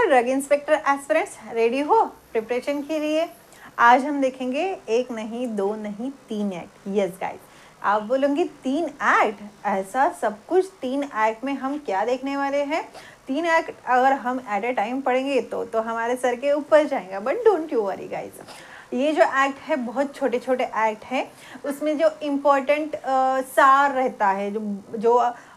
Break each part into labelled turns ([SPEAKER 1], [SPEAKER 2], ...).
[SPEAKER 1] Drug inspector aspirants, ready हो preparation के लिए? आज हम देखेंगे एक नहीं, दो नहीं, 3 एक्ट। यस गाइस, आप बोलोगे 3 एक्ट? ऐसा सब कुछ 3 एक्ट में हम क्या देखने वाले हैं? 3 एक्ट अगर हम एट ए टाइम पढ़ेंगे तो हमारे सर के ऊपर जाएगा। But don't you worry guys, ये जो एक्ट है बहुत छोटे छोटे एक्ट हैं। उसमें जो इम्पोर्टेंट सार रहता है,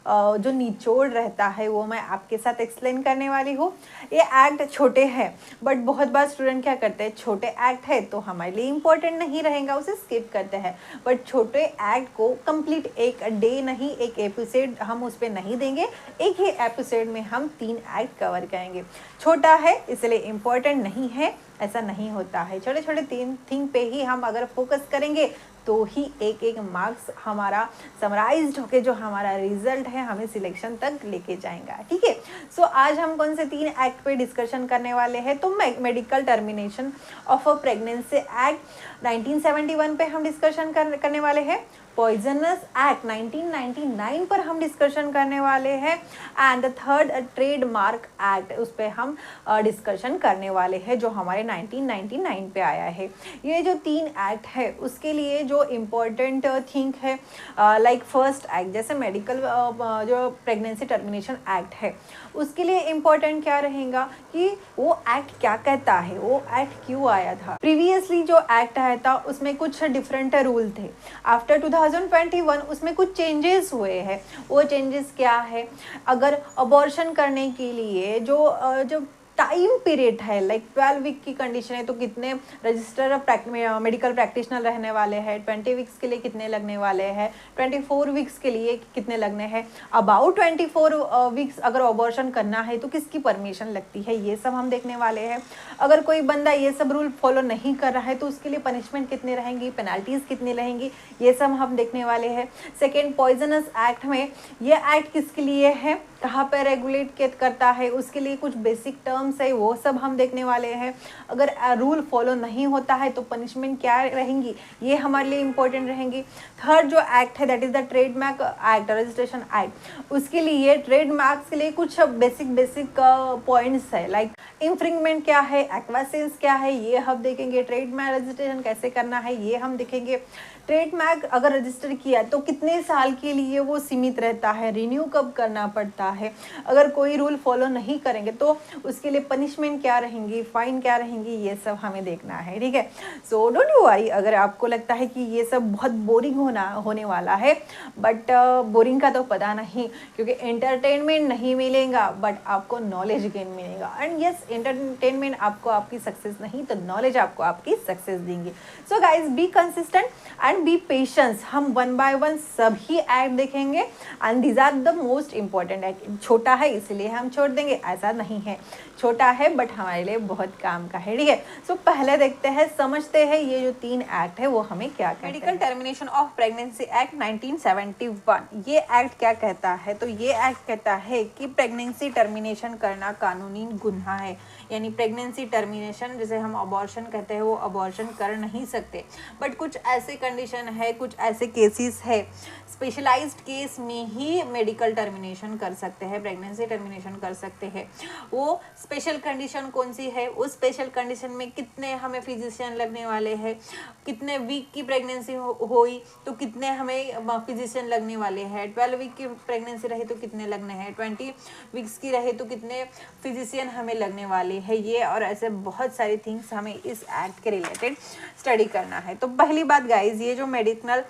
[SPEAKER 1] जो निचोड़ रहता है, वो मैं आपके साथ एक्सप्लेन करने वाली हूँ। ये एक्ट छोटे हैं, बट बहुत बार स्टूडेंट क्या करते हैं, छोटे एक्ट है तो हमारे लिए इम्पोर्टेंट नहीं रहेगा, उसे स्किप करते हैं। बट छोटे एक्ट को कंप्लीट एक डे नहीं, एक एपिसोड हम उस पर नहीं देंगे, एक ही एपिसोड में हम 3 एक्ट कवर करेंगे। छोटा है इसलिए इम्पोर्टेंट नहीं है, ऐसा नहीं होता है। छोटे छोटे 3 थिंग पे ही हम अगर फोकस करेंगे तो ही एक एक मार्क्स हमारा समराइज्ड होके जो हमारा रिजल्ट है हमें सिलेक्शन तक लेके जाएगा। ठीक है, सो आज हम कौन से 3 एक्ट पे डिस्कशन करने वाले हैं? तो medical termination of a pregnancy act 1971 पे हम डिस्कशन करने वाले हैं। पॉइजनस एक्ट 1999 पर हम डिस्कशन करने वाले हैं। And the third trademark act, उस पर हम डिस्कशन करने वाले हैं जो हमारे 1999 पे आया है। ये जो 3 एक्ट है उसके लिए जो इम्पोर्टेंट थिंग है, लाइक फर्स्ट एक्ट जैसे मेडिकल जो प्रेगनेंसी टर्मिनेशन एक्ट है उसके लिए इम्पोर्टेंट क्या रहेगा कि वो एक्ट क्या कहता है, वो एक्ट क्यों आया था। प्रीवियसली जो एक्ट आया था उसमें कुछ डिफरेंट रूल थे। आफ्टर 2021 उसमें कुछ चेंजेस हुए हैं। वो चेंजेस क्या है, अगर अबॉर्शन करने के लिए जो टाइम पीरियड है, लाइक 12 वीक की कंडीशन है तो कितने रजिस्टर मेडिकल प्रैक्टिशनर रहने वाले हैं, 20 वीक्स के लिए कितने लगने वाले हैं, 24 वीक्स के लिए कितने लगने हैं, अबाउट 24 वीक्स अगर अबॉर्शन करना है तो किसकी परमिशन लगती है, ये सब हम देखने वाले हैं। अगर कोई बंदा ये सब रूल फॉलो नहीं कर रहा है तो उसके लिए पनिशमेंट कितनी रहेंगी, पेनल्टीज कितनी रहेंगी, ये सब हम देखने वाले हैं। सेकेंड, पॉइजनस एक्ट में ये एक्ट किसके लिए है, कहाँ पर रेगुलेट करता है, उसके लिए कुछ बेसिक टर्म्स है, वो सब हम देखने वाले हैं। अगर रूल फॉलो नहीं होता है तो पनिशमेंट क्या रहेंगी, ये हमारे लिए इंपॉर्टेंट रहेंगी। थर्ड जो एक्ट है that is the trademark act, registration act, उसके लिए ट्रेडमार्क्स के लिए कुछ बेसिक पॉइंट्स है, लाइक इंफ्रिंगमेंट क्या है, एक्वासेंस क्या है, ये हम देखेंगे। ट्रेडमार्क रजिस्ट्रेशन कैसे करना है ये हम देखेंगे। ट्रेडमार्क अगर रजिस्टर किया तो कितने साल के लिए वो सीमित रहता है, रिन्यू कब करना पड़ता है, अगर कोई रूल फॉलो नहीं करेंगे तो उसके लिए पनिशमेंट क्या रहेंगी, फाइन क्या रहेंगी, ये सब हमें देखना है। ठीक है, सो डोंट यू वरी अगर आपको लगता है कि ये सब बहुत बोरिंग होने वाला है, बट बोरिंग का तो पता नहीं, क्योंकि एंटरटेनमेंट नहीं मिलेगा बट आपको नॉलेज गेन मिलेगा। एंड यस, एंटरटेनमेंट आपको आपकी सक्सेस नहीं तो नॉलेज आपको आपकी सक्सेस देंगे। So guys, be consistent and be patience. हम 1 by 1 सभी एक्ट देखेंगे and these are the most important act. छोटा है इसलिए हम छोड़ देंगे, ऐसा नहीं है, छोटा है बट हमारे लिए बहुत काम का है। ठीक है, सो पहले देखते हैं, समझते हैं ये जो 3 एक्ट है वो हमें क्या कहते हैं। Medical termination of pregnancy act 1971, ये एक्ट क्या कहता है, तो ये एक्ट कहता है कि प्रेगनेंसी टर्मिनेशन करना कानूनी गुनाह है। यानी प्रेगनेंसी टर्मिनेशन, जैसे हम अबॉर्शन कहते हैं, वो अबॉर्शन कर नहीं सकते, बट कुछ ऐसे कंडीशन है, कुछ ऐसे केसेस है, स्पेशलाइज्ड केस में ही मेडिकल टर्मिनेशन कर सकते हैं, प्रेगनेंसी टर्मिनेशन कर सकते हैं। वो स्पेशल कंडीशन कौन सी है, उस स्पेशल कंडीशन में कितने हमें फिजिशियन लगने वाले हैं, कितने वीक की प्रेगनेंसी हुई तो कितने हमें फिजिशियन लगने वाले हैं, 12 वीक की प्रेगनेंसी रहे तो कितने लगने हैं, 20 वीक्स की रहे तो कितने फिजिशियन हमें लगने वाले हैं, ये और ऐसे बहुत सारी थिंग्स हमें इस एक्ट के रिलेटेड स्टडी करना है। तो पहली बात गाइज, ये जो medical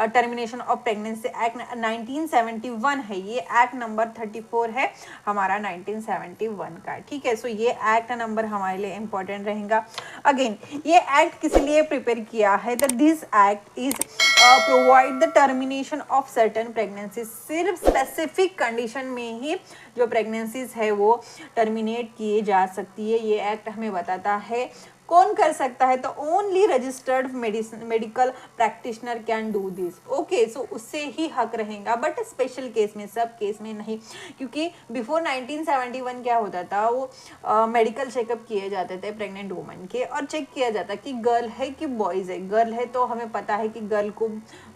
[SPEAKER 1] termination of pregnancy act 1971 है, ये एक्ट नंबर 34 है हमारा 1971 का। ठीक है, सो ये एक्ट नंबर हमारे लिए इंपॉर्टेंट रहेगा। अगेन, ये एक्ट किस लिए प्रिपेयर किया है, that this act is provide the termination of certain pregnancies. सिर्फ स्पेसिफिक कंडीशन में ही जो प्रेगनेंसीज है वो टर्मिनेट किए जा सकती है, ये एक्ट हमें बताता है। कौन कर सकता है, तो only registered medical practitioner can do this. Okay, so उससे ही हक रहेगा, बट स्पेशल केस में, सब केस में नहीं, क्योंकि बिफोर 1971 क्या होता था, वो मेडिकल चेकअप किए जाते थे प्रेग्नेंट वुमन के, और चेक किया जाता कि गर्ल है कि बॉयज़ है। गर्ल है तो हमें पता है कि गर्ल को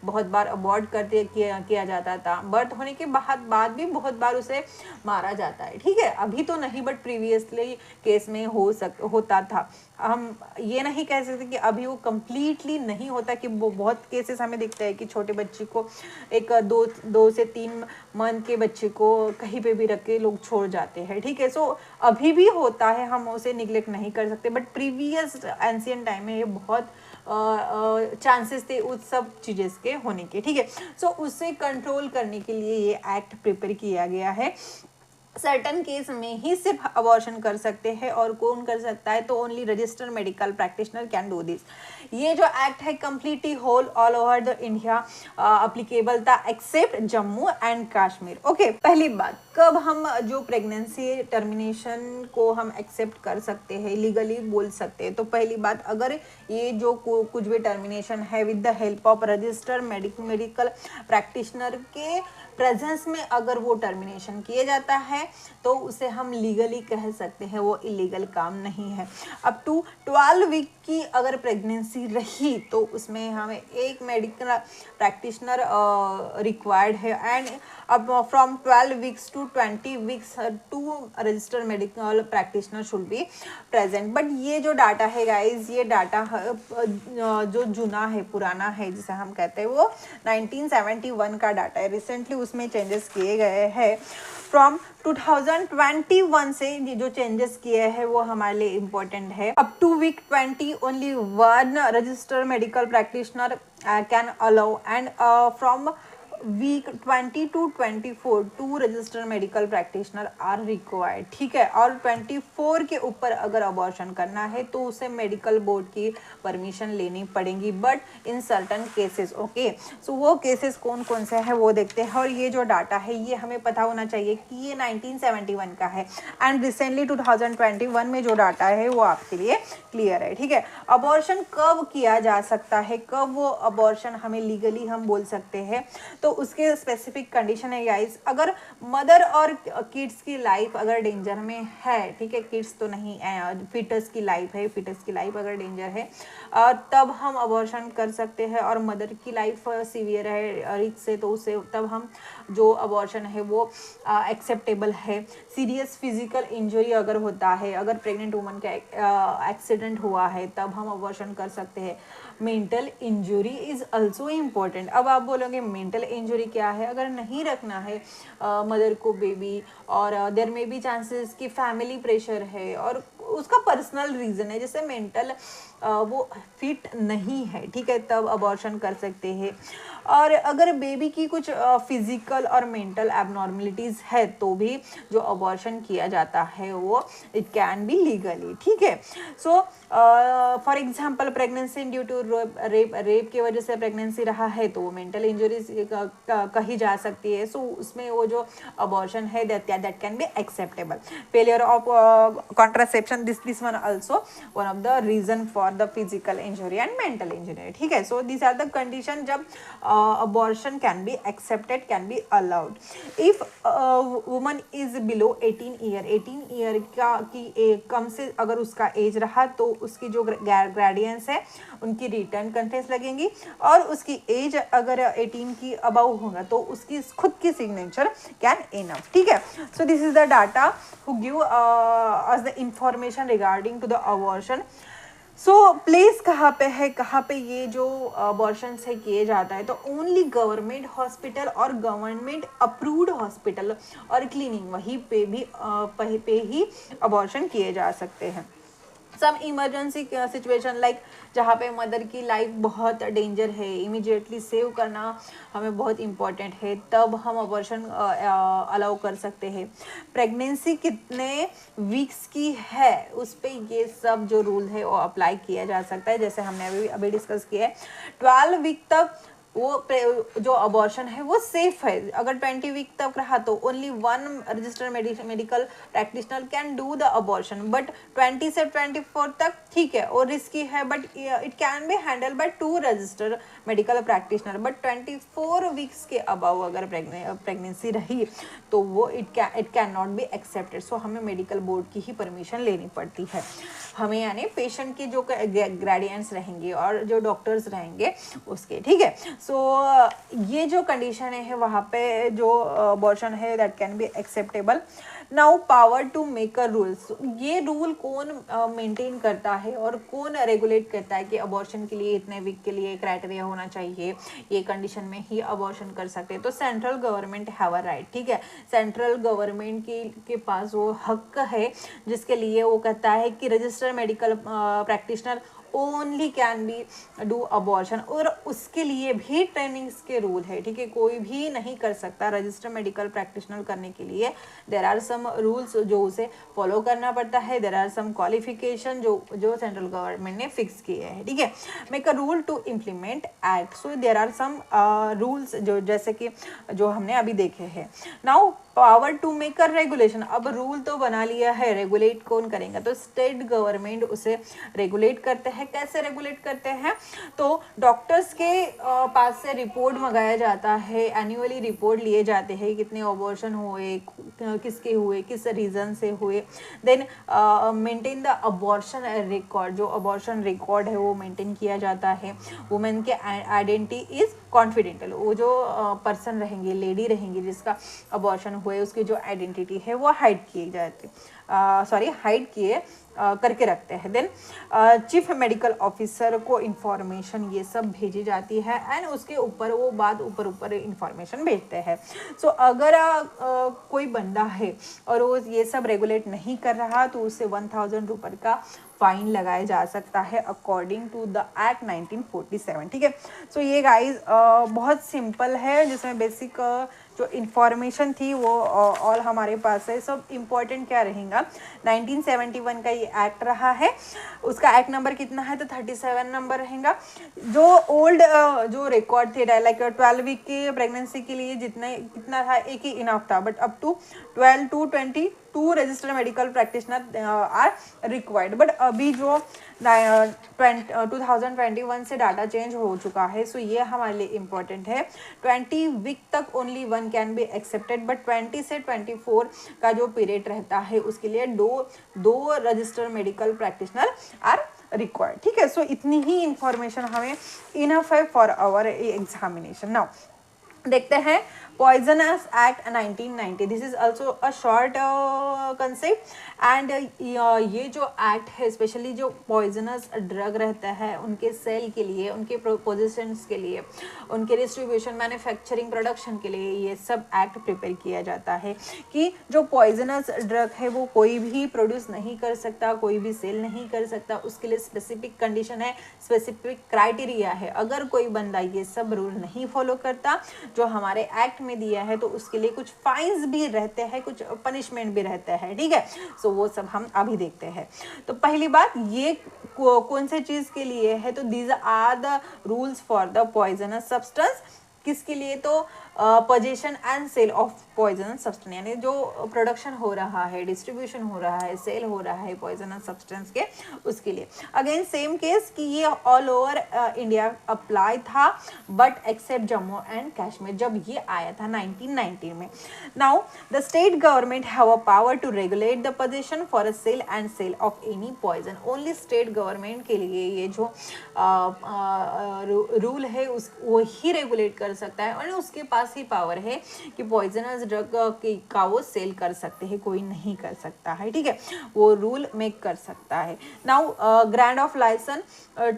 [SPEAKER 1] बहुत बार अबॉर्ट करते किया जाता था, बर्थ होने के बाद भी बहुत बार उसे मारा जाता है, ठीक है। अभी तो नहीं, बट प्रीवियसली केस में होता था। हम ये नहीं कह सकते कि अभी वो कंप्लीटली नहीं होता, कि वो बहुत केसेस हमें दिखते हैं कि छोटे बच्चे को, एक 2 से 3 मंथ के बच्चे को कहीं पे भी रख के लोग छोड़ जाते हैं, ठीक है। सो अभी भी होता है, हम उसे निगलेक्ट नहीं कर सकते, बट प्रीवियस एंशियंट टाइम में ये बहुत चांसेस थे उस सब चीज़ें के होने के, ठीक है। सो उसे कंट्रोल करने के लिए ये एक्ट प्रिपेयर किया गया है। सर्टन केस में ही सिर्फ अबॉर्शन कर सकते हैं, और कौन कर सकता है, तो only registered medical practitioner can do this. ये जो एक्ट है completely whole all over the India applicable था, except Jammu and Kashmir. Okay, पहली बात, कब हम जो प्रेगनेंसी टर्मिनेशन को हम एक्सेप्ट कर सकते हैं, लीगली बोल सकते हैं, तो पहली बात, अगर ये जो कुछ भी टर्मिनेशन है with the help of registered medical practitioner के प्रेजेंस में अगर वो टर्मिनेशन किया जाता है, तो उसे हम लीगली कह सकते हैं, वो इलीगल काम नहीं है। अप टू 12 वीक की अगर प्रेगनेंसी रही, तो उसमें हमें एक मेडिकल प्रैक्टिशनर रिक्वायर्ड है, एंड अब from 12 weeks to 20 weeks 2 registered medical practitioner should be present. But ये जो डाटा है गाइज, ये डाटा जो जुना है, पुराना है, जिसे हम कहते हैं, वो 1971 का डाटा है। रिसेंटली उसमें चेंजेस किए गए हैं। फ्रॉम 2021 से ये जो चेंजेस किए हैं वो हमारे लिए इम्पोर्टेंट है। Up to week 20 only 1 registered medical practitioner can allow, and from week 20 to 24 2 registered medical practitioner are required, ठीक है। और 24 के ऊपर अगर अबॉर्शन करना है तो उसे मेडिकल बोर्ड की परमिशन लेनी पड़ेगी, but in certain cases. Okay, so वो केसेस कौन कौन से हैं वो देखते हैं। और ये जो डाटा है ये हमें पता होना चाहिए कि ये 1971 का है, एंड रिसेंटली 2021 में जो डाटा है वो आपके लिए क्लियर है, ठीक है। अबॉर्शन कब किया जा सकता है, कब वो अबॉर्शन हमें लीगली हम बोल सकते हैं, तो उसके स्पेसिफिक कंडीशन है गाइस। अगर मदर और किड्स की लाइफ अगर डेंजर में है, ठीक है, किड्स तो नहीं, फिटस की लाइफ है, फिटस की लाइफ अगर डेंजर है, तब हम अबॉर्शन कर सकते हैं। और मदर की लाइफ सीवियर है, रिस्क से, तो उसे तब हम जो अबॉर्शन है वो एक्सेप्टेबल है। सीरियस फिजिकल इंजरी अगर होता है, अगर प्रेग्नेंट वुमन का एक्सीडेंट हुआ है, तब हम अबॉर्शन कर सकते हैं। Mental injury is also important. अब आप बोलोगे मेंटल इंजुरी क्या है, अगर नहीं रखना है मदर को बेबी, और देयर में भी चांसेस कि फैमिली प्रेशर है और उसका पर्सनल रीज़न है, जैसे मेंटल वो फिट नहीं है, ठीक है, तब अबॉर्शन कर सकते हैं। और अगर बेबी की कुछ फिजिकल और मेंटल एबनॉर्मलिटीज़ है, तो भी जो अबॉर्शन किया जाता है वो इट कैन बी लीगली, ठीक है। So for example pregnancy due to rape की वजह से प्रेगनेंसी रहा है, तो वो मेंटल इंजरीज कही जा सकती है। सो उसमें वो जो अबॉर्शन है that can be acceptable. Failure of contraception, this one also one of the reason for the physical injury and mental injury, ठीक है। So this are the condition जब abortion can be accepted, can be allowed. If woman is below 18 year का की कम से अगर उसका as रहा, तो उसकी जो ग्रेडियंस है उनकी रिटर्न कंटेस्ट लगेंगी, और उसकी एज अगर 18 की अबव होगा तो उसकी खुद की सिग्नेचर कैन इनफ, ठीक है। So this is the data who give us the information regarding to the abortion. So place कहाँ पे है, कहाँ पे ये जो अबॉर्शन से किए जाता है, तो ओनली गवर्नमेंट हॉस्पिटल और गवर्नमेंट अप्रूव्ड हॉस्पिटल और क्लिनिक, वहीं पे ही अबॉर्शन किए जा सकते हैं। सम इमरजेंसी सिचुएशन लाइक जहाँ पे मदर की लाइफ बहुत डेंजर है, इमीडिएटली सेव करना हमें बहुत इम्पॉर्टेंट है, तब हम अबॉर्शन अलाउ कर सकते हैं। प्रेगनेंसी कितने वीक्स की है उस पर ये सब जो रूल है वो अप्लाई किया जा सकता है, जैसे हमने अभी डिस्कस किया है। 12 वीक तक वो जो अबॉर्शन है वो सेफ है। अगर 20 वीक तक रहा तो only 1 registered medical practitioner can do the abortion, but 20 से 24 तक ठीक है और रिस्की है, but it can be handle by 2 registered medical practitioner. But 24 weeks के अबव अगर प्रेगनेंसी रही तो वो it can not be accepted. So हमें मेडिकल बोर्ड की ही परमिशन लेनी पड़ती है, हमें यानी पेशेंट के जो ग्रेडियंट्स रहेंगे और जो डॉक्टर्स रहेंगे उसके, ठीक है। सो ये जो कंडीशन है वहाँ पे जो अबॉर्शन है that can be acceptable. Now power to make a rules, ये रूल कौन मेंटेन करता है और कौन रेगुलेट करता है कि अबॉर्शन के लिए इतने वीक के लिए क्राइटेरिया होना चाहिए, ये कंडीशन में ही अबॉर्शन कर सकते हैं। तो central government have a right, ठीक है, सेंट्रल गवर्नमेंट के पास वो हक है जिसके लिए वो कहता है कि registered medical practitioner only can be do abortion, और उसके लिए भी ट्रेनिंग्स के रूल है, ठीक है, कोई भी नहीं कर सकता रजिस्टर्ड मेडिकल प्रैक्टिशनर करने के लिए देर आर सम रूल्स जो उसे फॉलो करना पड़ता है, देर आर सम क्वालिफिकेशन जो सेंट्रल गवर्नमेंट ने फिक्स किए हैं, ठीक है। Make a rule to implement act, so there are some rules जो जैसे कि जो हमने अभी देखे हैं। Now power to make a regulation, अब रूल तो बना लिया है, रेगुलेट कौन करेगा, तो स्टेट गवर्नमेंट उसे रेगुलेट करते हैं। कैसे रेगुलेट करते हैं, तो डॉक्टर्स के पास से रिपोर्ट मंगाया जाता है, एनुअली रिपोर्ट लिए जाते हैं, कितने अबॉर्शन हुए, किसके हुए, किस रीजन से हुए, then maintain the abortion record, जो अबॉर्शन रिकॉर्ड है वो मेंटेन किया जाता है। वुमेन के आइडेंटिटी इज कॉन्फिडेंटल, वो जो पर्सन रहेंगे, लेडी रहेंगी जिसका अबॉर्शन हुए, उसकी जो आइडेंटिटी है वो हाइड किए जाते हाइड किए करके रखते हैं। देन चीफ मेडिकल ऑफिसर को इंफॉर्मेशन ये सब भेजी जाती है एंड उसके ऊपर वो बात ऊपर इंफॉर्मेशन भेजते हैं। सो अगर कोई बंदा है और वो ये सब रेगुलेट नहीं कर रहा तो उसे 1000 रुपये का फाइन लगाया जा सकता है अकॉर्डिंग टू द एक्ट 1947, ठीक है। सो ये गाइस बहुत सिंपल है, जिसमें बेसिक जो इंफॉर्मेशन थी वो ऑल हमारे पास है। सब इम्पोर्टेंट क्या रहेगा, 1971 का ये एक्ट रहा है, उसका एक्ट नंबर कितना है, तो 37 नंबर रहेगा। जो ओल्ड जो रिकॉर्ड थे लाइक 12 वीक की प्रेगनेंसी के लिए कितना था, एक ही इनफ था, but up to 12 to 22 registered medical practitioner are required. But अभी जो 2021 से डाटा चेंज हो चुका है, सो ये हमारे लिए इम्पोर्टेंट है। 20 वीक तक only one can be accepted, but 20 से 24 का जो पीरियड रहता है उसके लिए दो registered medical practitioner are required, ठीक है। सो इतनी ही इंफॉर्मेशन हमें इनफ है फॉर आवर एग्जामिनेशन। नाउ देखते हैं poisonous act 1990, this is also a short concept and ये जो एक्ट है स्पेशली जो पॉइजनस ड्रग रहता है उनके सेल के लिए, उनके पोजिशंस के लिए, उनके डिस्ट्रीब्यूशन, मैन्युफैक्चरिंग, प्रोडक्शन के लिए ये सब एक्ट प्रिपेयर किया जाता है कि जो पॉइजनस ड्रग है वो कोई भी प्रोड्यूस नहीं कर सकता, कोई भी सेल नहीं कर सकता, उसके लिए स्पेसिफिक कंडीशन है, स्पेसिफिक क्राइटेरिया है। अगर कोई बंदा ये सब रूल नहीं फॉलो करता जो हमारे एक्ट में दिया है तो उसके लिए कुछ फाइन्स भी रहते हैं, कुछ पनिशमेंट भी रहते हैं, ठीक है। सो वो सब हम अभी देखते हैं। तो पहली बात ये कौन से चीज के लिए है, तो these are the rules for the poisonous substance, किसके लिए, तो position and sale of poisonous substance, यानी जो प्रोडक्शन हो रहा है, डिस्ट्रीब्यूशन हो रहा है, सेल हो रहा है पॉइजनस सब्सटेंस के, उसके लिए। अगेन सेम केस कि ये ऑल ओवर इंडिया अप्लाई था but except Jammu and Kashmir जब ये आया था 1990 में। Now the state government have a power to regulate the position for a sale and sale of any poison, only state government के लिए ये जो रूल है वो ही रेगुलेट कर सकता है और उसके पास ही पावर है कि पॉइजनस ड्रग का वो सेल कर सकते हैं, कोई नहीं कर सकता है, ठीक है, वो रूल मेक कर सकता है। Now grant of licence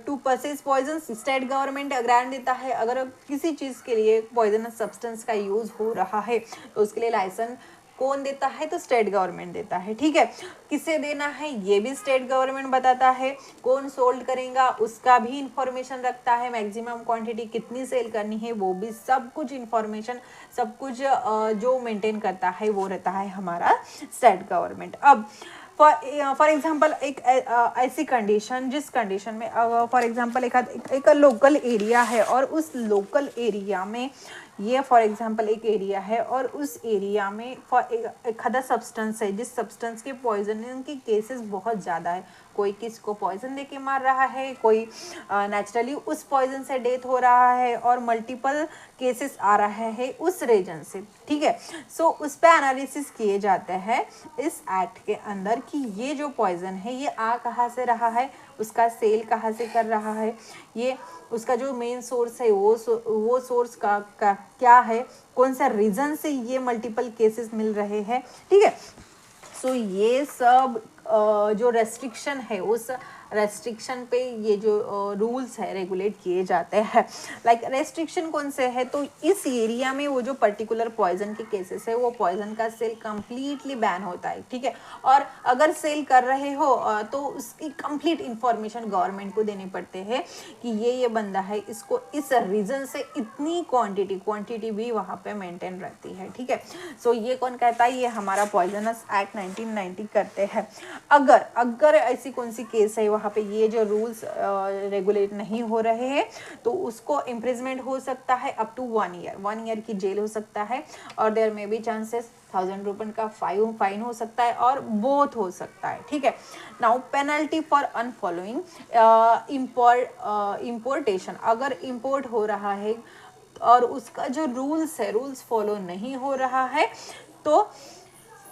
[SPEAKER 1] to purchase poison, state government grant देता है अगर किसी चीज के लिए पॉइजनस सब्सटेंस का यूज हो रहा है तो उसके लिए लाइसेंस कौन देता है, तो स्टेट गवर्नमेंट देता है, ठीक है। किसे देना है ये भी स्टेट गवर्नमेंट बताता है, कौन सोल्ड करेगा उसका भी इंफॉर्मेशन रखता है, मैक्सिमम क्वांटिटी कितनी सेल करनी है वो भी, सब कुछ इंफॉर्मेशन, सब कुछ जो मेंटेन करता है वो रहता है हमारा स्टेट गवर्नमेंट। अब फॉर एग्जाम्पल एक ऐसी कंडीशन जिस कंडीशन में फॉर एग्जाम्पल एक लोकल एरिया है और उस लोकल एरिया में ये फॉर एग्जांपल एक एरिया है और उस एरिया में फॉर एक आधा सब्सटेंस है जिस सब्सटेंस के पॉइजनिंग के केसेस बहुत ज़्यादा है, कोई किसको पॉइजन देके मार रहा है, कोई नेचुरली उस पॉइजन से डेथ हो रहा है और मल्टीपल केसेस आ रहा है उस रीजन से, ठीक है। सो उस पर एनालिसिस किए जाते हैं इस एक्ट के अंदर कि ये जो पॉइजन है ये आ कहाँ से रहा है, उसका सेल कहाँ से कर रहा है, ये उसका जो मेन सोर्स है वो सोर्स का क्या है, कौन सा रीजन से ये मल्टीपल केसेस मिल रहे हैं, ठीक है। सो ये सब जो रेस्ट्रिक्शन है उस रेस्ट्रिक्शन पे ये जो रूल्स है रेगुलेट किए जाते हैं। लाइक रेस्ट्रिक्शन कौन से है, तो इस एरिया में वो जो पर्टिकुलर पॉइजन के केसेस है वो पॉइजन का सेल कंप्लीटली बैन होता है, ठीक है। और अगर सेल कर रहे हो तो उसकी कंप्लीट इंफॉर्मेशन गवर्नमेंट को देनी पड़ते हैं कि ये बंदा है, इसको इस रीजन से इतनी क्वांटिटी भी वहाँ पे मेंटेन रहती है, ठीक है। सो ये कौन कहता है, ये हमारा पॉइजनस एक्ट 1990 करते हैं। अगर ऐसी कौन सी केस है वहाँ पे ये जो रूल्स रेगुलेट नहीं हो रहे हैं तो उसको इम्प्रिजमेंट हो सकता है अप टू 1 ईयर की जेल हो सकता है और देयर में बी चांसेस 1000 रुपये का फाइन हो सकता है और बोथ हो सकता है, ठीक है। Now penalty for unfollowing importation, अगर इंपोर्ट हो रहा है और उसका जो रूल्स फॉलो नहीं हो रहा है तो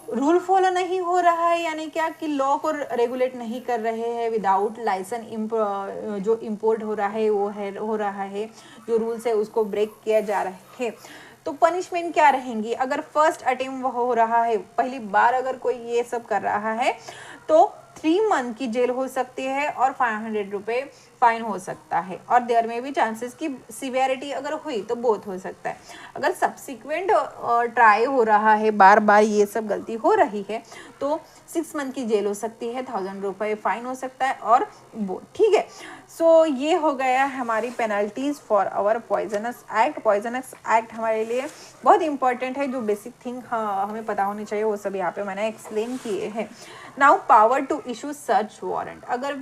[SPEAKER 1] रूल फॉलो नहीं हो रहा है यानी क्या कि लॉ को रेगुलेट नहीं कर रहे हैं, विदाउट लाइसेंस जो इंपोर्ट हो रहा है हो रहा है, जो रूल्स है उसको ब्रेक किया जा रहा है तो पनिशमेंट क्या रहेंगी। अगर फर्स्ट अटेम्प्ट हो रहा है, पहली बार अगर कोई ये सब कर रहा है तो 3 मंथ की जेल हो सकती है और 500 रुपये फाइन हो सकता है और देयर में भी चांसेस की सिवियरिटी अगर हुई तो बहुत हो सकता है। अगर सब्सिक्वेंट ट्राई हो रहा है, बार बार ये सब गलती हो रही है तो 6 मंथ की जेल हो सकती है, 1000 रुपये फाइन हो सकता है और वो, ठीक है। सो ये हो गया हमारी penalties for our poisonous act हमारे लिए बहुत इंपॉर्टेंट है, जो बेसिक थिंग हमें पता होनी चाहिए वो सब यहाँ पे मैंने एक्सप्लेन किए हैं। Now power to issue search warrant, अगर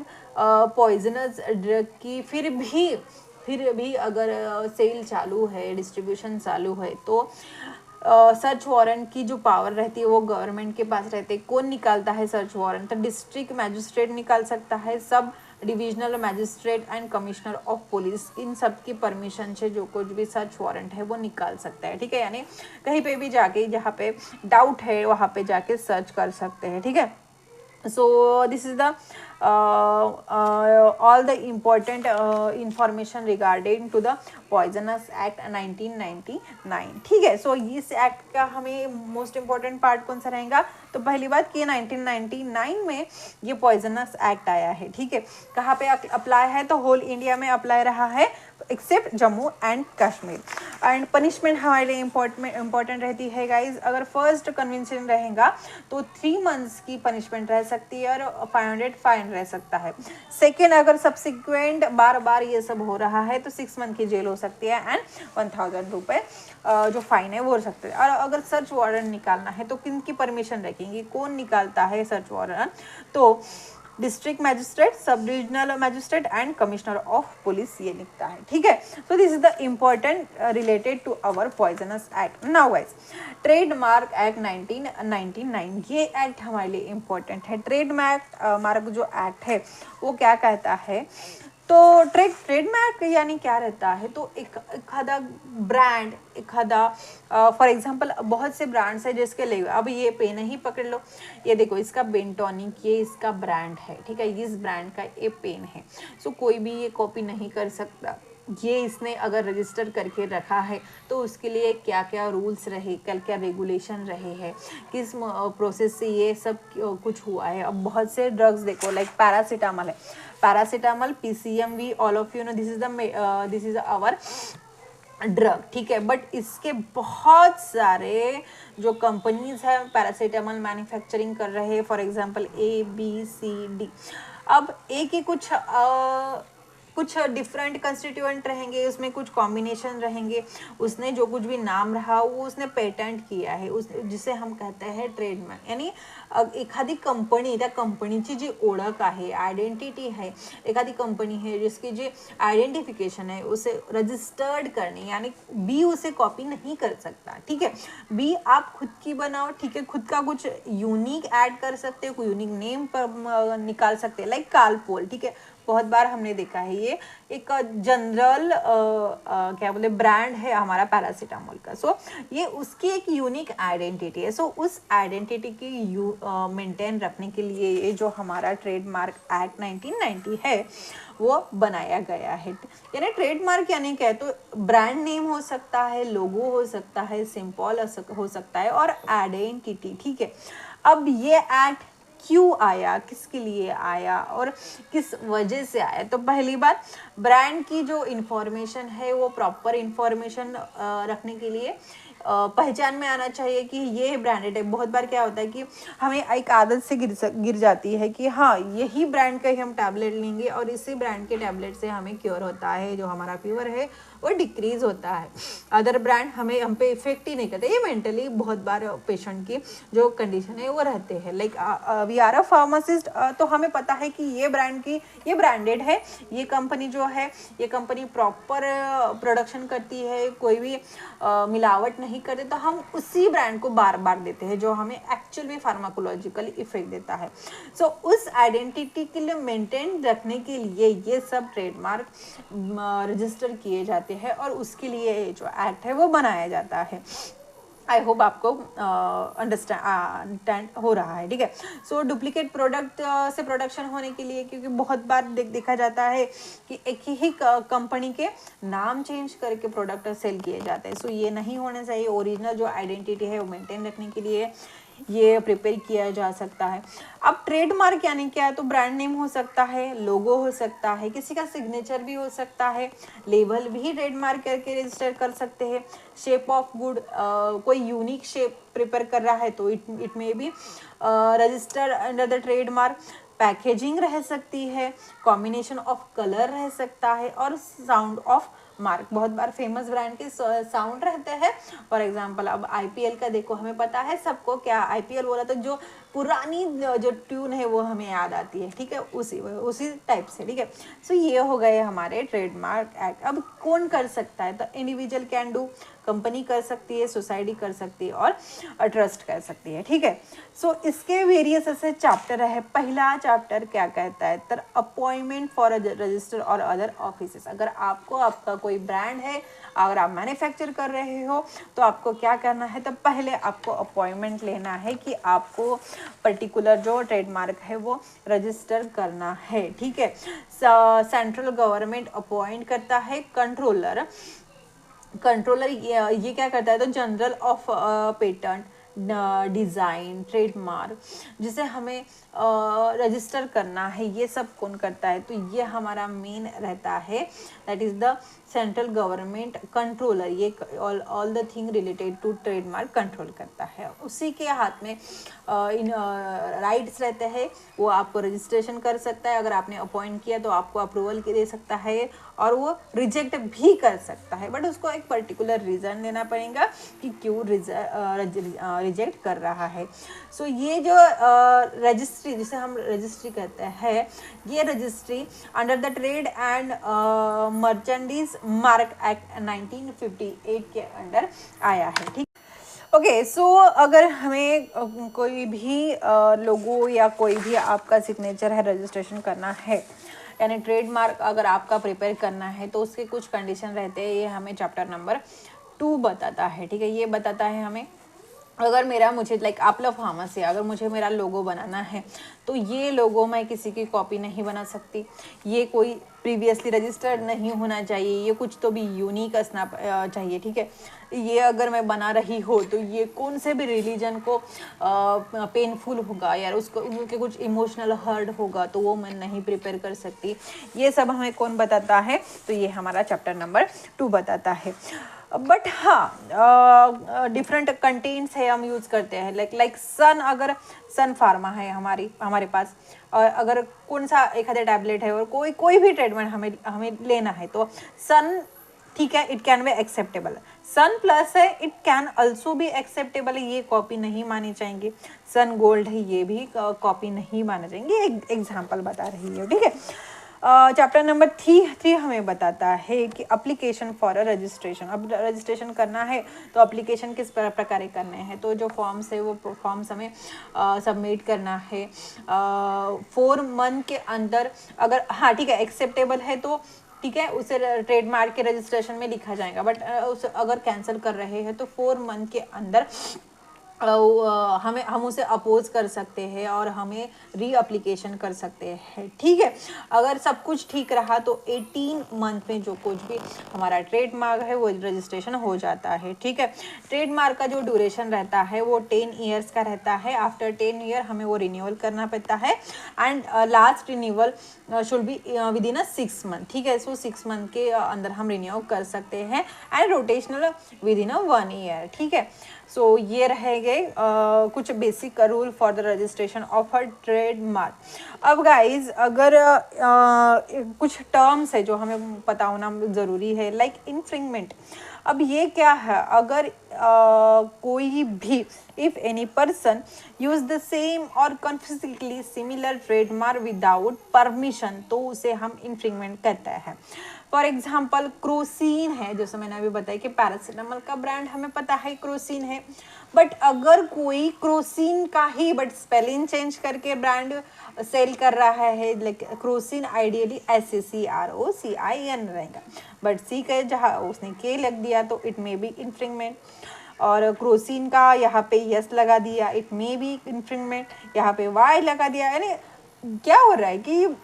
[SPEAKER 1] पॉइजनस ड्रग की फिर भी अगर सेल चालू है, डिस्ट्रीब्यूशन चालू है तो सर्च वारंट की जो पावर रहती है वो गवर्नमेंट के पास रहती है। कौन निकालता है सर्च वारंट, तो डिस्ट्रिक्ट मैजिस्ट्रेट निकाल सकता है, sub divisional magistrate and commissioner of police, इन सब की परमिशन से जो कुछ भी सर्च वारंट है वो निकाल सकता है, ठीक है। यानी कहीं पे भी जाके जहाँ पे डाउट है वहाँ पे जाके सर्च कर सकते हैं, ठीक है। So this is the all the important information regarding to the Poisonous Act 1999, ठीक है। सो इस एक्ट का हमें मोस्ट इम्पॉर्टेंट पार्ट कौन सा रहेगा, तो पहली बात कि 1999 में ये पॉइजनस एक्ट आया है, ठीक है। कहाँ पे अप्लाई है, तो होल इंडिया में अप्लाई रहा है except Jammu and Kashmir. And punishment हमारे लिए इम्पोर्टेंट रहती है गाइज। अगर फर्स्ट कन्विक्शन रहेगा तो 3 मंथ्स की पनिशमेंट रह सकती है और 500 फाइन रह सकता है। सेकेंड, अगर सब्सिक्वेंट बार बार ये सब हो रहा है तो 6 मंथ की जेल हो सकती है एंड 1000 रुपये जो फाइन है वो हो सकते हैं। और अगर सर्च वारंट निकालना है तो किन की परमिशन रखेंगी, कौन निकालता है सर्च वारंट, तो district magistrate, sub divisional magistrate and commissioner of police ये लिखता है, ठीक है। So this is the important related to our poisonous act. Now guys, trademark act 1999, ये एक्ट हमारे लिए इम्पोर्टेंट है। ट्रेडमार्क जो एक्ट है वो क्या कहता है, तो ट्रेडमार्क यानी क्या रहता है, तो एक आधा ब्रांड, एक आधा फॉर एग्जांपल बहुत से ब्रांड्स है जिसके लिए, अब ये पेन ही पकड़ लो, ये देखो इसका बेंटोनिक, ये इसका ब्रांड है, ठीक है, इस ब्रांड का ये पेन है। सो कोई भी ये कॉपी नहीं कर सकता, ये इसने अगर रजिस्टर करके रखा है तो उसके लिए क्या क्या रूल्स रहे, क्या रेगुलेशन रहे हैं, किस प्रोसेस से ये सब कुछ हुआ है। अब बहुत से ड्रग्स देखो, लाइक पैरासीटामोल है, paracetamol, PCMV, all of you know this is our drug, ठीक है। बट इसके बहुत सारे जो कंपनीज है पैरासीटामोल मैन्युफैक्चरिंग कर रहे हैं, फॉर एग्जांपल ABCD। अब एक ही कुछ कुछ डिफरेंट कंस्टिट्यूएंट रहेंगे, उसमें कुछ कॉम्बिनेशन रहेंगे, उसने जो कुछ भी नाम रहा वो उसने पेटेंट किया है, उस जिसे हम कहते हैं ट्रेडमार्क. यानी एखादी कंपनी, त्या कंपनीची जी ओळख आहे, आयडेंटिटी है, एखादी कंपनी है जिसकी जी आइडेंटिफिकेशन है उसे रजिस्टर्ड करनी, यानी बी उसे कॉपी नहीं कर सकता. ठीक है, बी आप खुद की बनाओ. ठीक है, खुद का कुछ यूनिक ऐड कर सकते हो, कोई यूनिक नेम पर निकाल सकते हैं, लाइक कार्लपोल. ठीक है, बहुत बार हमने देखा है, ये एक जनरल क्या बोले ब्रांड है हमारा पैरासीटामोल का. सो ये उसकी एक यूनिक आइडेंटिटी है. सो उस आइडेंटिटी की मेंटेन रखने के लिए ये जो हमारा ट्रेडमार्क एक्ट 1990 है वो बनाया गया है. यानी ट्रेडमार्क यानी क्या है, तो ब्रांड नेम हो सकता है, लोगो हो सकता है, सिंबल हो सकता है और आइडेंटिटी. ठीक है, अब ये एक्ट क्यों आया, किसके लिए आया और किस वजह से आया. तो पहली बात, ब्रांड की जो इंफॉर्मेशन है वो प्रॉपर इंफॉर्मेशन रखने के लिए पहचान में आना चाहिए कि ये ब्रांडेड है. बहुत बार क्या होता है कि हमें एक आदत से गिर जाती है कि हाँ यही ब्रांड का ही हम टैबलेट लेंगे और इसी ब्रांड के टैबलेट से हमें क्योर होता है, जो हमारा फीवर है वो डिक्रीज होता है. अदर ब्रांड हम पे इफेक्ट ही नहीं करते. ये मेंटली बहुत बार पेशेंट की जो कंडीशन है वो रहते हैं. Like we are a pharmacist, तो हमें पता है कि ये ब्रांडेड है, ये कंपनी जो है ये कंपनी प्रॉपर प्रोडक्शन करती है, कोई भी मिलावट नहीं करते, तो हम उसी ब्रांड को बार बार देते हैं जो हमें एक्चुअल में फार्माकोलॉजिकल इफेक्ट देता है. सो उस आइडेंटिटी के लिए मेंटेन रखने के लिए ये सब ट्रेडमार्क रजिस्टर किए जाते हैं और उसके लिए जो एक्ट है वो बनाया जाता है. आई होप आपको अंडरस्टैंड हो रहा है. ठीक है, सो डुप्लीकेट प्रोडक्ट से प्रोडक्शन होने के लिए, क्योंकि बहुत बार देखा जाता है कि एक ही कंपनी के नाम चेंज करके प्रोडक्ट सेल किए जाते हैं. सो ये नहीं होना चाहिए. ओरिजिनल जो आइडेंटिटी है वो मेंटेन रखने के लिए ये प्रिपेयर किया जा सकता है. अब ट्रेडमार्क यानी क्या है, तो ब्रांड नेम हो सकता है, लोगो हो सकता है, किसी का सिग्नेचर भी हो सकता है, लेबल भी ट्रेडमार्क करके रजिस्टर कर सकते हैं. शेप ऑफ गुड, कोई यूनिक शेप प्रिपेयर कर रहा है तो it may be register under the trademark. Packaging रह सकती है, कॉम्बिनेशन ऑफ कलर रह सकता है और साउंड ऑफ मार्क. बहुत बार फेमस ब्रांड के साउंड रहते हैं. फॉर एग्जांपल अब आईपीएल का देखो, हमें पता है सबको, क्या आईपीएल बोला तो जो पुरानी जो ट्यून है वो हमें याद आती है. ठीक है, उसी टाइप से. ठीक है, सो ये हो गए हमारे ट्रेडमार्क एक्ट. अब कौन कर सकता है, तो इंडिविजुअल कैन डू, कंपनी कर सकती है, सोसाइटी कर सकती है और ट्रस्ट कर सकती है. ठीक है, सो इसके वेरियस ऐसे चैप्टर है. पहला चैप्टर क्या कहता है, तो अपॉइंटमेंट फॉर रजिस्टर और अदर ऑफिसेस. अगर आपको आपका कोई ब्रांड है, अगर आप मैन्युफैक्चर कर रहे हो तो आपको क्या करना है, तो पहले आपको अपॉइंटमेंट लेना है कि आपको पर्टिकुलर जो ट्रेडमार्क है वो रजिस्टर करना है. ठीक है, सेंट्रल गवर्नमेंट अपॉइंट करता है कंट्रोलर. ये क्या करता है, तो general of patent, design, trademark जिसे हमें रजिस्टर करना है, ये सब कौन करता है, तो ये हमारा मेन रहता है, that is the central government controller. ये all the thing related to trademark control करता है. उसी के हाथ में इन राइट्स रहते हैं, वो आपको रजिस्ट्रेशन कर सकता है. अगर आपने अपॉइंट किया तो आपको अप्रूवल दे सकता है और वो रिजेक्ट भी कर सकता है, बट उसको एक पर्टिकुलर रीज़न देना पड़ेगा कि क्यों रिजेक्ट कर रहा है. सो ये जो रजिस्ट्री, जिसे हम रजिस्ट्री कहते हैं, ये registry under the trade and merchandise mark act 1958 के अंडर आया है. ठीक, ओके. सो अगर हमें कोई भी लोगो या कोई भी आपका सिग्नेचर है रजिस्ट्रेशन करना है, यानी ट्रेडमार्क अगर आपका प्रिपेयर करना है, तो उसके कुछ कंडीशन रहते हैं. ये हमें चैप्टर नंबर 2 बताता है. ठीक है, ये बताता है हमें, अगर मुझे लाइक आपला फार्मेसी, अगर मुझे मेरा लोगो बनाना है तो ये लोगो मैं किसी की कॉपी नहीं बना सकती. ये कोई प्रीवियसली रजिस्टर्ड नहीं होना चाहिए, ये कुछ तो भी यूनिक असना चाहिए. ठीक है, ये अगर मैं बना रही हो तो ये कौन से भी रिलीजन को पेनफुल होगा, यार उसको उनके कुछ इमोशनल हर्ट होगा, तो वो मैं नहीं प्रिपेयर कर सकती. ये सब हमें कौन बताता है, तो ये हमारा चैप्टर नंबर 2 बताता है. बट हाँ डिफरेंट कंटेंट्स है हम यूज़ करते हैं, लाइक सन, अगर सन फार्मा है हमारे पास, और अगर कौन सा एक आधे टैबलेट है और कोई भी ट्रीटमेंट हमें लेना है तो सन, ठीक है, it can be acceptable. Sun plus है, it can also be acceptable, ये कॉपी नहीं मानी जाएंगी। सन गोल्ड है, ये भी कॉपी नहीं माना जाएंगे, एग्जाम्पल बता रही है, ठीक है। चैप्टर नंबर 3 हमें बताता है कि अप्लीकेशन फॉर अ रजिस्ट्रेशन। अब रजिस्ट्रेशन करना है तो अप्लीकेशन किस प्रकार करने हैं, तो जो फॉर्म्स है वो फॉर्म्स हमें सबमिट करना है 4 मंथ के अंदर। अगर हाँ ठीक है एक्सेप्टेबल है तो ठीक है, उसे ट्रेडमार्क के रजिस्ट्रेशन में लिखा जाएगा, बट उसे अगर कैंसिल कर रहे हैं तो 4 मंथ के अंदर हम उसे अपोज कर सकते हैं और हमें री अप्लीकेशन कर सकते हैं, ठीक है। अगर सब कुछ ठीक रहा तो 18 मंथ में जो कुछ भी हमारा ट्रेडमार्क है वो रजिस्ट्रेशन हो जाता है, ठीक है। ट्रेडमार्क का जो ड्यूरेशन रहता है वो 10 ईयर्स का रहता है। आफ्टर 10 ईयर हमें वो रिन्यूअल करना पड़ता है, and last renewal should be with in 6 month, ठीक है। सो 6 मंथ के अंदर हम रिन्यू कर सकते हैं, and rotational with in 1 year, ठीक है। सो ये रहेंगे कुछ basic rule for the registration of a trademark. अब गाइज अगर कुछ टर्म्स है जो हमें पता होना ज़रूरी है, लाइक इन्फ्रिंगमेंट। अब ये क्या है, अगर कोई भी if any person use the same और कॉन्फिजिकली सिमिलर ट्रेडमार्क विदाउट परमिशन, तो उसे हम इन्फ्रिंगमेंट कहते हैं। फॉर एग्जाम्पल क्रोसिन है, जैसे मैंने अभी बताया कि पैरासीटामोल का ब्रांड हमें पता है क्रोसिन है, बट अगर कोई क्रोसिन का ही बट स्पेलिंग चेंज करके ब्रांड सेल कर रहा है, लाइक क्रोसिन आइडियली SACROCIN रहेगा, बट सी के जहाँ उसने के लग दिया तो इट मे बी इन्फ्रिंगमेंट। और क्रोसिन का यहाँ पे यस लगा दिया, इट मे बी इन्फ्रिंगमेंट। यहाँ पे वाई लगा दिया, यानी क्या हो रहा है कि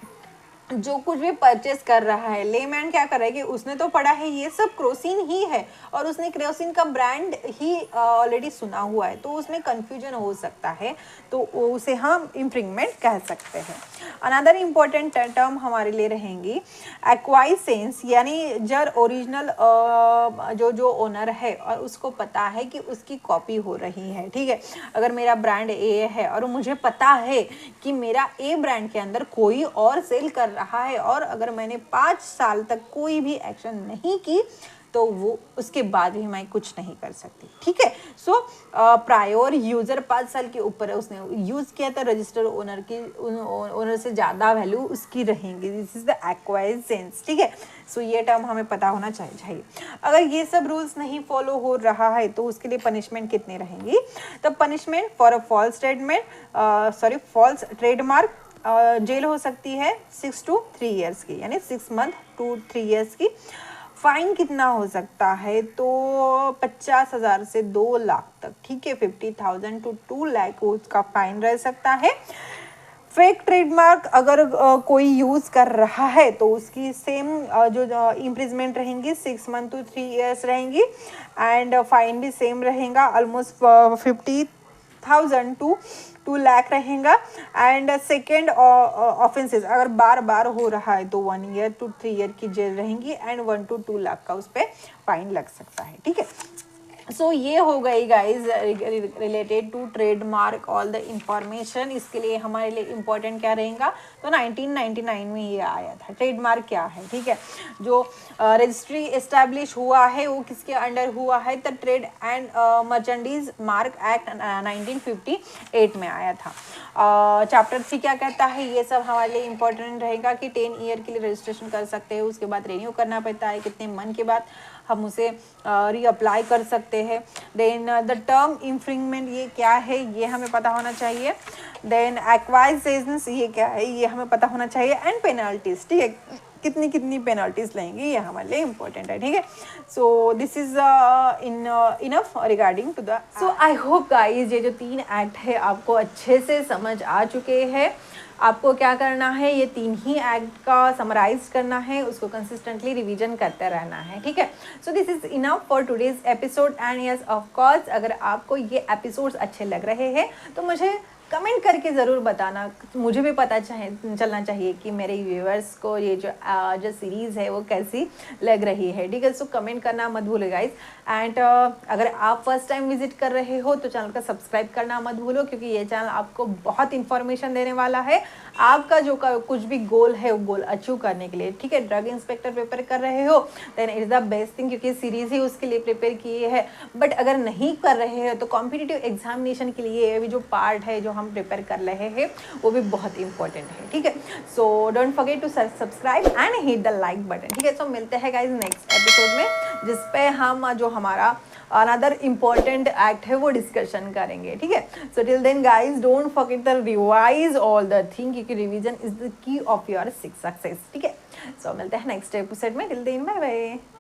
[SPEAKER 1] जो कुछ भी परचेस कर रहा है, लेमैन क्या कर रहा है कि उसने तो पढ़ा है ये सब क्रोसिन ही है और उसने क्रोसिन का ब्रांड ही ऑलरेडी सुना हुआ है, तो उसमें कंफ्यूजन हो सकता है, तो उसे हम इन्फ्रिंगमेंट कह सकते हैं। अनदर इम्पोर्टेंट टर्म हमारे लिए रहेंगी एक्वाइसेंस, यानी जब ओरिजिनल जो ओनर है और उसको पता है कि उसकी कॉपी हो रही है, ठीक है। अगर मेरा ब्रांड ए है और मुझे पता है कि मेरा ए ब्रांड के अंदर कोई और सेल कर रहा है, और अगर मैंने 5 साल तक कोई भी एक्शन नहीं की तो वो उसके बाद भी मैं कुछ नहीं कर सकती, ठीक है। सो प्रायोर यूजर 5 साल के ऊपर है, उसने यूज किया था, रजिस्टर ओनर से ज्यादा वैल्यू उसकी रहेंगी। दिस इज द एक्वाइजेंस, ठीक है। सो ये टर्म हमें पता होना चाहिए। अगर ये सब रूल्स नहीं फॉलो हो रहा है तो उसके लिए पनिशमेंट कितनी रहेंगी, तो punishment for a false trademark jail हो सकती है 6 to 3 ईयर्स की, यानी 6 मंथ to 3 ईयर्स की। फाइन कितना हो सकता है, तो 50,000 से 2 लाख तक, ठीक है। 50,000 to 2 लाख उसका फाइन रह सकता है। फेक ट्रेडमार्क अगर कोई यूज कर रहा है तो उसकी सेम जो इम्प्रिजमेंट रहेंगी 6 मंथ to 3 ईयर्स रहेंगी, एंड फाइन भी सेम रहेगा, ऑलमोस्ट 50,000 to 2 लाख रहेगा। एंड सेकेंड ऑफेंसेस अगर बार बार हो रहा है तो 1 ईयर to 3 ईयर की जेल रहेंगी, एंड 1 to 2 लाख का उस पर फाइन लग सकता है, ठीक है। सो ये हो गई guys related to trademark all the information. इसके लिए हमारे लिए इम्पोर्टेंट क्या रहेगा, तो 1999 में ये आया था। ट्रेडमार्क क्या है, ठीक है। जो रजिस्ट्री एस्टैब्लिश हुआ है वो किसके अंडर हुआ है, the trade and merchandise mark act 1958 में आया था। चैप्टर 3 क्या कहता है, ये सब हमारे लिए इम्पोर्टेंट रहेगा कि 10 ईयर के लिए रजिस्ट्रेशन कर सकते हैं, उसके बाद रिन्यू करना पड़ता है, कितने मंथ के बाद हम उसे रीअप्लाई कर सकते हैं। देन द टर्म इन्फ्रिंगमेंट ये क्या है, ये हमें पता होना चाहिए। देन एक्वाइजेंस ये क्या है, ये हमें पता होना चाहिए। एंड पेनल्टीज, ठीक है, कितनी पेनल्टीज लेंगे, ये हमारे लिए इम्पोर्टेंट है, ठीक है। So this is enough regarding to the. So I hope guys ये जो 3 एक्ट है आपको अच्छे से समझ आ चुके हैं। आपको क्या करना है, ये 3 ही एक्ट का समराइज करना है, उसको कंसिस्टेंटली रिवीजन करते रहना है, ठीक है। So this is enough for today's episode. And yes of course अगर आपको ये एपिसोड्स अच्छे लग रहे हैं तो मुझे कमेंट करके ज़रूर बताना, मुझे भी पता चलना चाहिए कि मेरे व्यूअर्स को ये जो सीरीज़ है वो कैसी लग रही है, ठीक है। सो कमेंट करना मत भूलो गाइज। एंड अगर आप फर्स्ट टाइम विजिट कर रहे हो तो चैनल का सब्सक्राइब करना मत भूलो, क्योंकि ये चैनल आपको बहुत इन्फॉर्मेशन देने वाला है आपका जो कुछ भी गोल है वो गोल अचीव करने के लिए, ठीक है। ड्रग इंस्पेक्टर प्रिपेयर कर रहे हो then it's the best thing, क्योंकि सीरीज ही उसके लिए प्रिपेयर किए है। बट अगर नहीं कर रहे हो तो कॉम्पिटिटिव एग्जामिनेशन के लिए अभी जो पार्ट है जो हम प्रिपेयर कर रहे हैं वो भी बहुत इंपॉर्टेंट है, ठीक है। So don't forget to subscribe and hit the like button, ठीक है। सो मिलते हैं गाइज नेक्स्ट एपिसोड में, जिसपे हम जो हमारा अनदर इम्पॉर्टेंट एक्ट है वो डिस्कशन करेंगे, ठीक है। So till then guys don't forget the revise all the thing, क्योंकि revision is the key of your success, ठीक है। सो मिलते हैं नेक्स्ट एपिसोड में, टिल देन बाय बाय।